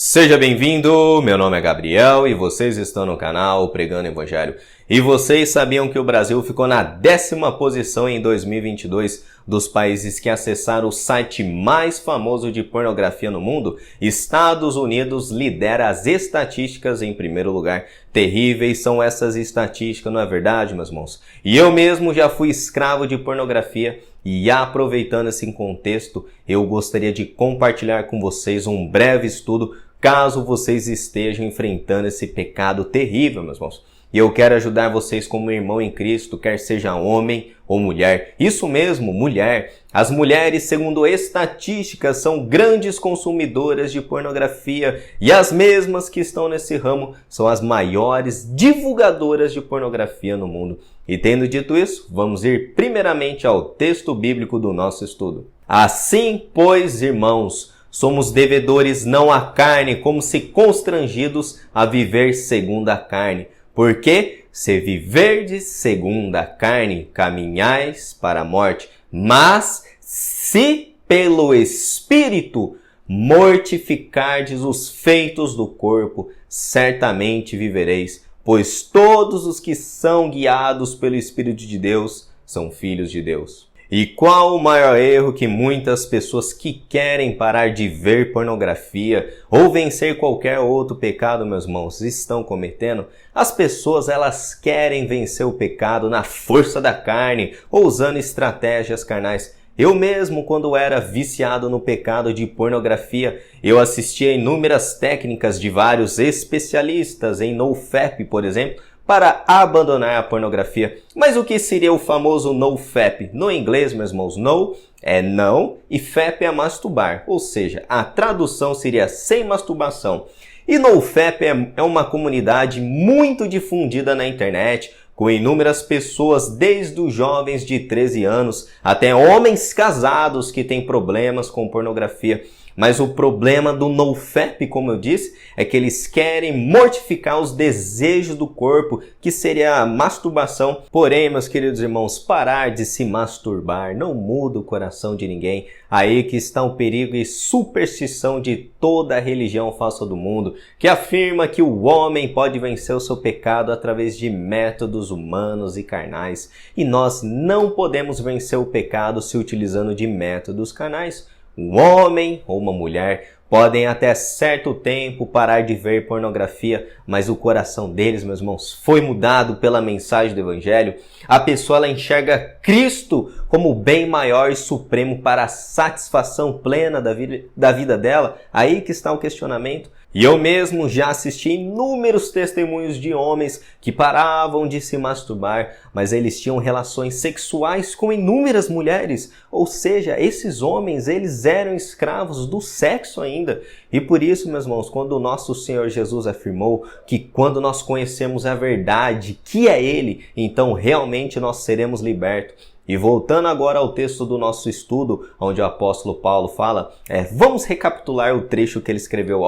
Seja bem-vindo, meu nome é Gabriel e vocês estão no canal Pregando Evangelho. E vocês sabiam que o Brasil ficou na 10ª posição em 2022 dos países que acessaram o site mais famoso de pornografia no mundo? Estados Unidos lidera as estatísticas em primeiro lugar. Terríveis são essas estatísticas, não é verdade, meus irmãos? E eu mesmo já fui escravo de pornografia. E aproveitando esse contexto, eu gostaria de compartilhar com vocês um breve estudo, caso vocês estejam enfrentando esse pecado terrível, meus irmãos. E eu quero ajudar vocês como irmão em Cristo, quer seja homem ou mulher. Isso mesmo, mulher. As mulheres, segundo estatísticas, são grandes consumidoras de pornografia e as mesmas que estão nesse ramo são as maiores divulgadoras de pornografia no mundo. E tendo dito isso, vamos ir primeiramente ao texto bíblico do nosso estudo. Assim, pois, irmãos, somos devedores não à carne, como se constrangidos a viver segundo a carne. Porque, se viverdes segundo a carne, caminhais para a morte. Mas, se pelo Espírito mortificardes os feitos do corpo, certamente vivereis. Pois todos os que são guiados pelo Espírito de Deus são filhos de Deus. E qual o maior erro que muitas pessoas que querem parar de ver pornografia ou vencer qualquer outro pecado, meus irmãos, estão cometendo? As pessoas, elas querem vencer o pecado na força da carne ou usando estratégias carnais. Eu mesmo, quando era viciado no pecado de pornografia, eu assistia inúmeras técnicas de vários especialistas em NoFap, por exemplo, para abandonar a pornografia. Mas o que seria o famoso NoFap? No inglês, meus irmãos, no é não e fap é masturbar. Ou seja, a tradução seria sem masturbação. E NoFap é uma comunidade muito difundida na internet, com inúmeras pessoas, desde os jovens de 13 anos até homens casados que têm problemas com pornografia. Mas o problema do NoFap, como eu disse, é que eles querem mortificar os desejos do corpo, que seria a masturbação. Porém, meus queridos irmãos, parar de se masturbar não muda o coração de ninguém. Aí que está o perigo e superstição de toda a religião falsa do mundo, que afirma que o homem pode vencer o seu pecado através de métodos humanos e carnais. E nós não podemos vencer o pecado se utilizando de métodos carnais. Um homem ou uma mulher podem até certo tempo parar de ver pornografia, mas o coração deles, meus irmãos, foi mudado pela mensagem do Evangelho. A pessoa, ela enxerga Cristo como o bem maior e supremo para a satisfação plena da vida dela. Aí que está o questionamento. E eu mesmo já assisti inúmeros testemunhos de homens que paravam de se masturbar, mas eles tinham relações sexuais com inúmeras mulheres. Ou seja, esses homens, eles eram escravos do sexo ainda. E por isso, meus irmãos, quando o nosso Senhor Jesus afirmou que quando nós conhecemos a verdade, que é Ele, então realmente nós seremos libertos. E voltando agora ao texto do nosso estudo, onde o apóstolo Paulo fala, vamos recapitular o trecho que ele escreveu,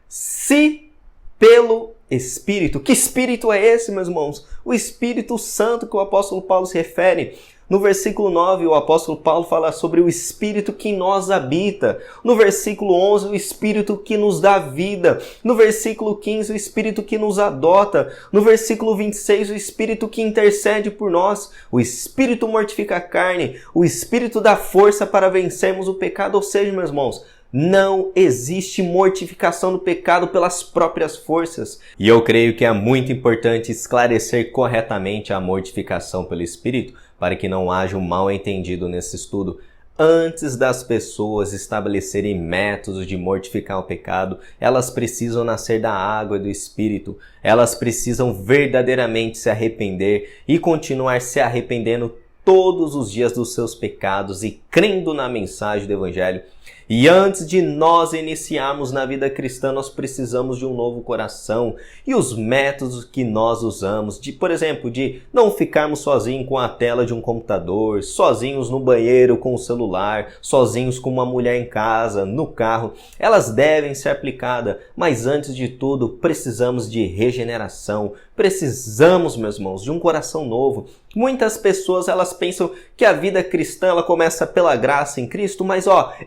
Se pelo Espírito. Que Espírito é esse, meus irmãos? O Espírito Santo que o apóstolo Paulo se refere. No versículo 9, o apóstolo Paulo fala sobre o Espírito que em nós habita. No versículo 11, o Espírito que nos dá vida. No versículo 15, o Espírito que nos adota. No versículo 26, o Espírito que intercede por nós. O Espírito mortifica a carne. O Espírito dá força para vencermos o pecado. Ou seja, meus irmãos, não existe mortificação do pecado pelas próprias forças. E eu creio que é muito importante esclarecer corretamente a mortificação pelo Espírito, para que não haja um mal entendido nesse estudo. Antes das pessoas estabelecerem métodos de mortificar o pecado, elas precisam nascer da água e do Espírito. Elas precisam verdadeiramente se arrepender e continuar se arrependendo todos os dias dos seus pecados e crendo na mensagem do Evangelho. E antes de nós iniciarmos na vida cristã, nós precisamos de um novo coração. E os métodos que nós usamos, por exemplo, de não ficarmos sozinhos com a tela de um computador, sozinhos no banheiro com o celular, sozinhos com uma mulher em casa, no carro, elas devem ser aplicadas. Mas antes de tudo, precisamos de regeneração. Precisamos, meus irmãos, de um coração novo. Muitas pessoas, elas pensam que a vida cristã, ela começa pela graça em Cristo, mas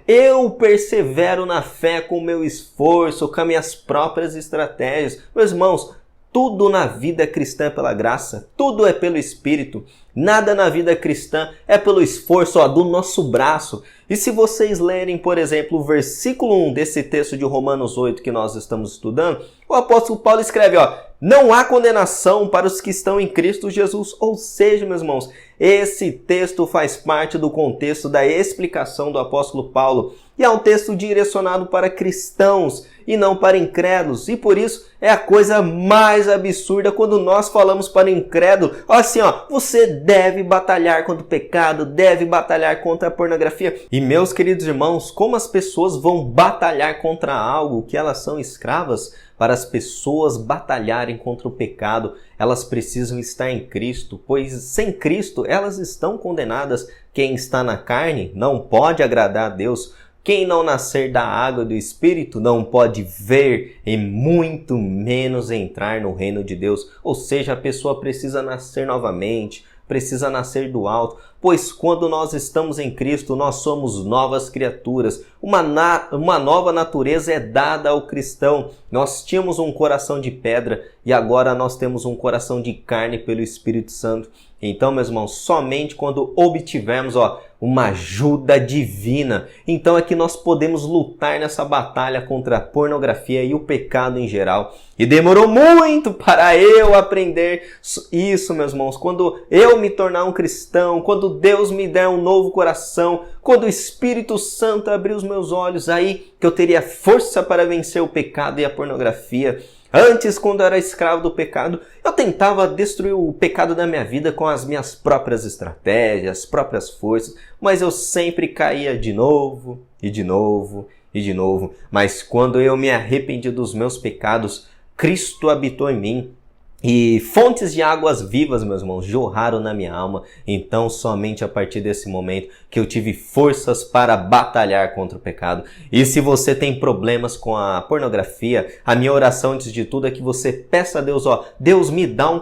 eu eu persevero na fé com o meu esforço, com as minhas próprias estratégias. Meus irmãos, tudo na vida cristã é pela graça, tudo é pelo Espírito. Nada na vida cristã é pelo esforço do nosso braço. E se vocês lerem, por exemplo, o versículo 1 desse texto de Romanos 8 que nós estamos estudando, o apóstolo Paulo escreve, não há condenação para os que estão em Cristo Jesus. Ou seja, meus irmãos, esse texto faz parte do contexto da explicação do apóstolo Paulo. E é um texto direcionado para cristãos e não para incrédulos. E por isso é a coisa mais absurda quando nós falamos para o incrédulo, assim, você deve batalhar contra o pecado, deve batalhar contra a pornografia. E meus queridos irmãos, como as pessoas vão batalhar contra algo que elas são escravas? Para as pessoas batalharem contra o pecado, elas precisam estar em Cristo, pois sem Cristo elas estão condenadas. Quem está na carne não pode agradar a Deus. Quem não nascer da água do Espírito não pode ver e muito menos entrar no reino de Deus. Ou seja, a pessoa precisa nascer novamente, precisa nascer do alto, pois quando nós estamos em Cristo, nós somos novas criaturas. Uma nova natureza é dada ao cristão. Nós tínhamos um coração de pedra e agora nós temos um coração de carne pelo Espírito Santo. Então, meus irmãos, somente quando obtivermos uma ajuda divina, então é que nós podemos lutar nessa batalha contra a pornografia e o pecado em geral. E demorou muito para eu aprender isso, meus irmãos. Quando eu me tornar um cristão, quando Deus me der um novo coração, quando o Espírito Santo abrir os meus olhos, aí que eu teria força para vencer o pecado e a pornografia. Antes, quando eu era escravo do pecado, eu tentava destruir o pecado da minha vida com as minhas próprias estratégias, próprias forças, mas eu sempre caía de novo, e de novo, e de novo. Mas quando eu me arrependi dos meus pecados, Cristo habitou em mim. E fontes de águas vivas, meus irmãos, jorraram na minha alma. Então, somente a partir desse momento que eu tive forças para batalhar contra o pecado. E se você tem problemas com a pornografia, a minha oração antes de tudo é que você peça a Deus, Deus me dá um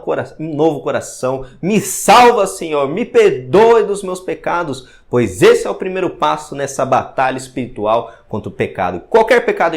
novo coração, me salva, Senhor, me perdoe dos meus pecados, pois esse é o primeiro passo nessa batalha espiritual contra o pecado. Qualquer pecado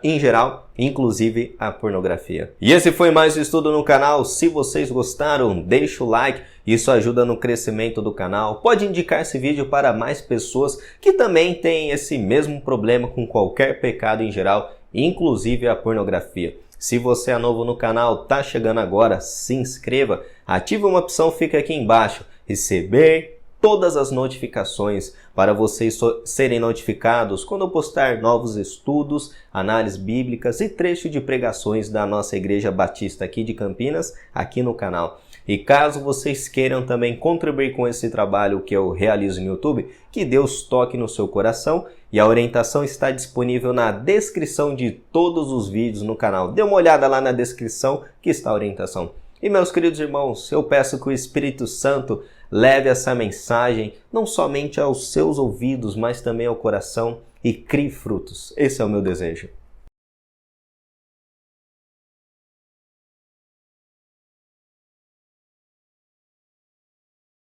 em geral, inclusive a pornografia. E esse foi mais um estudo no canal. Se vocês gostaram, deixa o like. Isso ajuda no crescimento do canal. Pode indicar esse vídeo para mais pessoas que também têm esse mesmo problema com qualquer pecado em geral, inclusive a pornografia. Se você é novo no canal, tá chegando agora, se inscreva. Ative uma opção, fica aqui embaixo. Receber todas as notificações para vocês serem notificados quando eu postar novos estudos, análises bíblicas e trechos de pregações da nossa Igreja Batista aqui de Campinas, aqui no canal. E caso vocês queiram também contribuir com esse trabalho que eu realizo no YouTube, que Deus toque no seu coração, e a orientação está disponível na descrição de todos os vídeos no canal. Dê uma olhada lá na descrição que está a orientação. E meus queridos irmãos, eu peço que o Espírito Santo leve essa mensagem não somente aos seus ouvidos, mas também ao coração e crie frutos. Esse é o meu desejo.